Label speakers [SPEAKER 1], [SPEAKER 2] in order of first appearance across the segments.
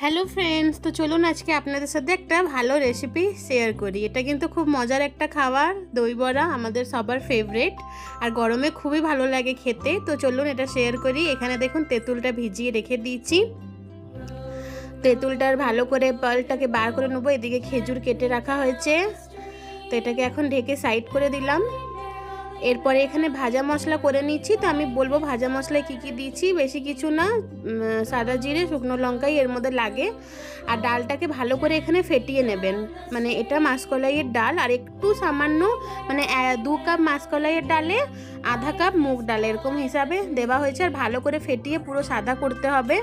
[SPEAKER 1] Hello friends, তো চলুন আজকে আপনাদের সাথে একটা ভালো রেসিপি শেয়ার করি। এটা কিন্তু খুব মজার একটা খাবার, দই বড়া আমাদের সবার ফেভারিট, আর গরমে খুবই ভালো লাগে খেতে। তো চলুন এটা শেয়ার করি। এখানে দেখুন তেঁতুলটা ভিজিয়ে রেখে দিয়েছি। তেঁতুলটার ভালো করে পালটাকে বার করে নেবো। এদিকে খেজুর কেটে রাখা হয়েছে, তো এটাকে এখন ঢেকে সাইড করে দিলাম। এরপরে এখানে ভাজা মশলা করে নিচ্ছি। তো আমি বলবো ভাজা মশলায় কী কী দিয়েছি, বেশি কিছু না, সাদা জিরে, শুকনো লঙ্কাই এর মধ্যে লাগে। আর ডালটাকে ভালো করে এখানে ফেটিয়ে নেবেন। মানে এটা মাসকলাইয়ের ডাল, আর একটু সামান্য মানে 2 কাপ মাসকলাইয়ের ডালে আধা কাপ মুগ ডাল এরকম হিসাবে দেওয়া হয়েছে। আর ভালো করে ফেটিয়ে পুরো সাদা করতে হবে।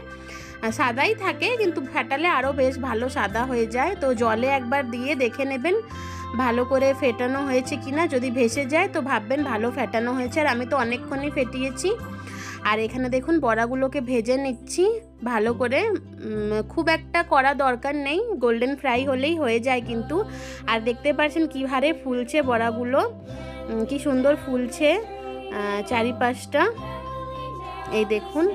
[SPEAKER 1] সাদাই থাকে কিন্তু ফেটালে আরও বেশ ভালো সাদা হয়ে যায়। তো জলে একবার দিয়ে দেখে নেবেন ভালো করে ফেটানো হয়েছে কিনা। যদি ভেসে যায় তো ভাববেন ভালো ফেটানো হয়েছে। আর আমি তো অনেকক্ষণই ফেটিয়েছি। আর এখানে দেখুন বড়াগুলোকে ভেজে নিচ্ছি ভালো করে। খুব একটা করা দরকার নেই, গোল্ডেন ফ্রাই হলেই হয়ে যায় কিন্তু। আর দেখতে পাচ্ছেন কী হারে ফুলছে বড়াগুলো, কি সুন্দর ফুলছে চারিপাশটা, এই দেখুন।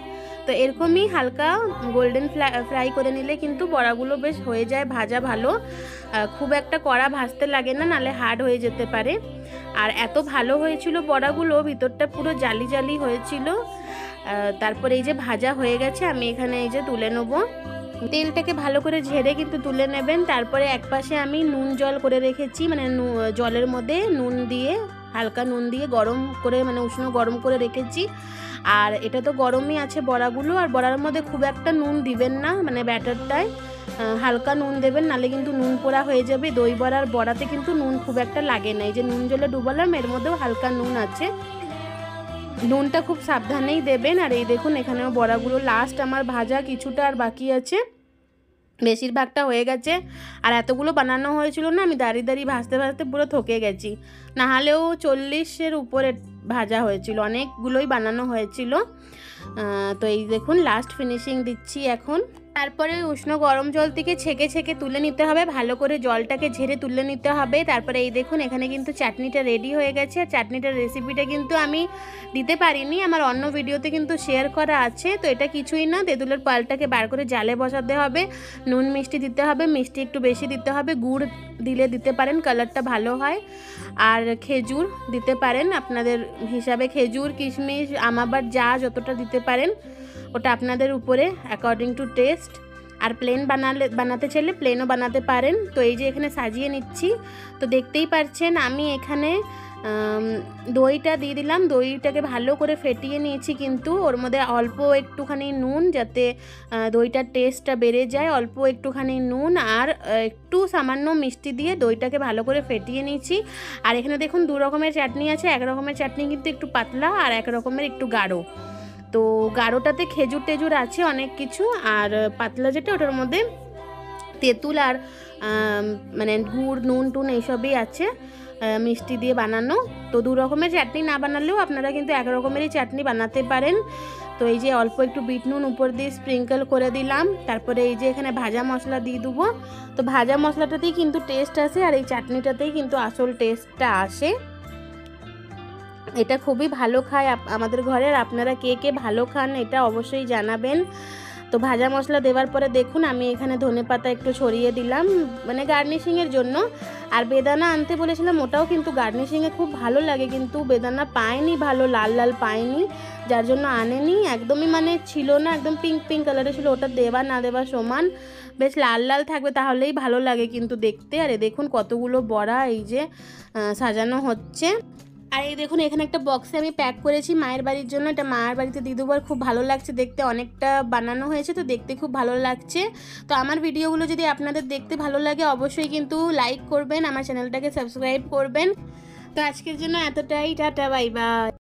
[SPEAKER 1] তো এরকমই হালকা গোল্ডেন ফ্রাই করে নিলে কিন্তু বড়াগুলো বেশ হয়ে যায় ভাজা ভালো। খুব একটা কড়া ভাজতে লাগে না, নালে হার্ড হয়ে যেতে পারে। আর এত ভালো হয়েছিল বড়াগুলো, ভিতরটা পুরো জালি জালি হয়েছিল। তারপরে এই যে ভাজা হয়ে গেছে, আমি এখানে এই যে তুলে নেবো। তেলটাকে ভালো করে ঝেড়ে কিন্তু তুলে নেবেন। তারপরে একপাশে আমি নুন জল করে রেখেছি, মানে জলের মধ্যে নুন দিয়ে, হালকা নুন দিয়ে গরম করে, মানে উষ্ণ গরম করে রেখেছি। আর এটা তো গরমই আছে বড়াগুলো, আর বড়ার মধ্যে খুব একটা নুন দিবেন না, মানে ব্যাটারটায় হালকা নুন দেবেন, নালে কিন্তু নুন পোড়া হয়ে যাবে। দই বড়ার বড়াতে কিন্তু নুন খুব একটা লাগে না। এই যে নুন জলে ডুবালাম, এর মধ্যেও হালকা নুন আছে, নুনটা খুব সাবধানেই দেবেন। আর এই দেখুন এখানেও বড়াগুলো লাস্ট আমার ভাজা কিছুটা আর বাকি আছে, বেশিরভাগটা হয়ে গেছে। আর এতগুলো বানানো হয়েছিল না, আমি দাঁড়িয়ে দাঁড়িয়ে ভাজতে ভাজতে পুরো থকে গেছি। নাহলেও 40-এর উপরে ভাজা হয়েছিল, অনেকগুলোই বানানো হয়েছিল। তো এই দেখুন লাস্ট ফিনিশিং দিচ্ছি এখন। তারপরে উষ্ণ গরম জল থেকে ছেঁকে ছেঁকে তুলে নিতে হবে, ভালো করে জলটাকে ঝেড়ে তুলে নিতে হবে। তারপরে এই দেখুন এখানে কিন্তু চাটনিটা রেডি হয়ে গেছে। আর চাটনিটার রেসিপিটা কিন্তু আমি দিতে পারিনি, আমার অন্য ভিডিওতে কিন্তু শেয়ার করা আছে। তো এটা কিছুই না, তেঁতুলের পালটাকে বার করে জালে বসাতে হবে, নুন মিষ্টি দিতে হবে, মিষ্টি একটু বেশি দিতে হবে, গুড় দিলে দিতে পারেন, কালারটা ভালো হয়। আর খেজুর দিতে পারেন আপনাদের হিসাবে, খেজুর, কিশমিশ, আমাবার যতটা দিতে পারেন ওটা আপনাদের উপরে অ্যাকর্ডিং টু টেস্ট। আর প্লেন বানাতে চাইলে প্লেনও বানাতে পারেন। তো এই যে এখানে সাজিয়ে নিচ্ছি। তো দেখতেই পাচ্ছেন আমি এখানে দইটা দিয়ে দিলাম। দইটাকে ভালো করে ফেটিয়ে নিয়েছি, কিন্তু ওর মধ্যে অল্প একটুখানি নুন, যাতে দইটার টেস্টটা বেড়ে যায়, অল্প একটুখানি নুন আর একটু সামান্য মিষ্টি দিয়ে দইটাকে ভালো করে ফেটিয়ে নিয়েছি। আর এখানে দেখুন 2 রকমের চাটনি আছে। এক রকমের চাটনি কিন্তু একটু পাতলা, আর এক রকমের একটু গাঢ়। তো গাঢ়টাতে খেজুর টেজুর আছে অনেক কিছু, আর পাতলা যেটা ওটার মধ্যে তেঁতুল আর মানে গুড়, নুন টুন এইসবই আছে, মিষ্টি দিয়ে বানানো। তো 2 রকমের চাটনি না বানালেও আপনারা কিন্তু এক রকমেরই চাটনি বানাতে পারেন। তো এই যে অল্প একটু বিট নুন উপর দিয়ে স্প্রিঙ্কল করে দিলাম। তারপরে এই যে এখানে ভাজা মশলা দিয়ে দেবো। তো ভাজা মশলাটাতেই কিন্তু টেস্ট আসে, আর এই চাটনিটাতেই কিন্তু আসল টেস্টটা আসে। এটা খুবই ভালো খায় আমাদের ঘরের। আপনারা কে কে ভালো খান এটা অবশ্যই জানাবেন। তো ভাজা মশলা দেওয়ার পরে দেখুন আমি এখানে ধনেপাতা একটু ছড়িয়ে দিলাম, মানে গার্নিশিংয়ের জন্য। আর বেদানা আনতে বলেছিলাম, ওটাও কিন্তু গার্নিশিংয়ে খুব ভালো লাগে, কিন্তু বেদানা পায়নি, ভালো লাল লাল পায়নি, যার জন্য আনেনি। একদমই মানে ছিল না, একদম পিঙ্ক পিঙ্ক কালারের ছিল। ওটা দেওয়া না দেওয়া সমান, বেশ লাল লাল থাকবে তাহলেই ভালো লাগে কিন্তু দেখতে। আর দেখুন কতগুলো বড়া এই যে সাজানো হচ্ছে। আর এই দেখুন এখানে একটা বক্সে আমি প্যাক করেছি মায়ের বাড়ির জন্য। এটা মায়ের বাড়িতে দিয়ে দেবো। আর খুব ভালো লাগছে দেখতে, অনেকটা বানানো হয়েছে, তো দেখতে খুব ভালো লাগছে। তো আমার ভিডিওগুলো যদি আপনাদের দেখতে ভালো লাগে অবশ্যই কিন্তু লাইক করবেন, আমার চ্যানেলটাকে সাবস্ক্রাইব করবেন। তো আজকের জন্য এতটাই, টাটা, বাই বাই।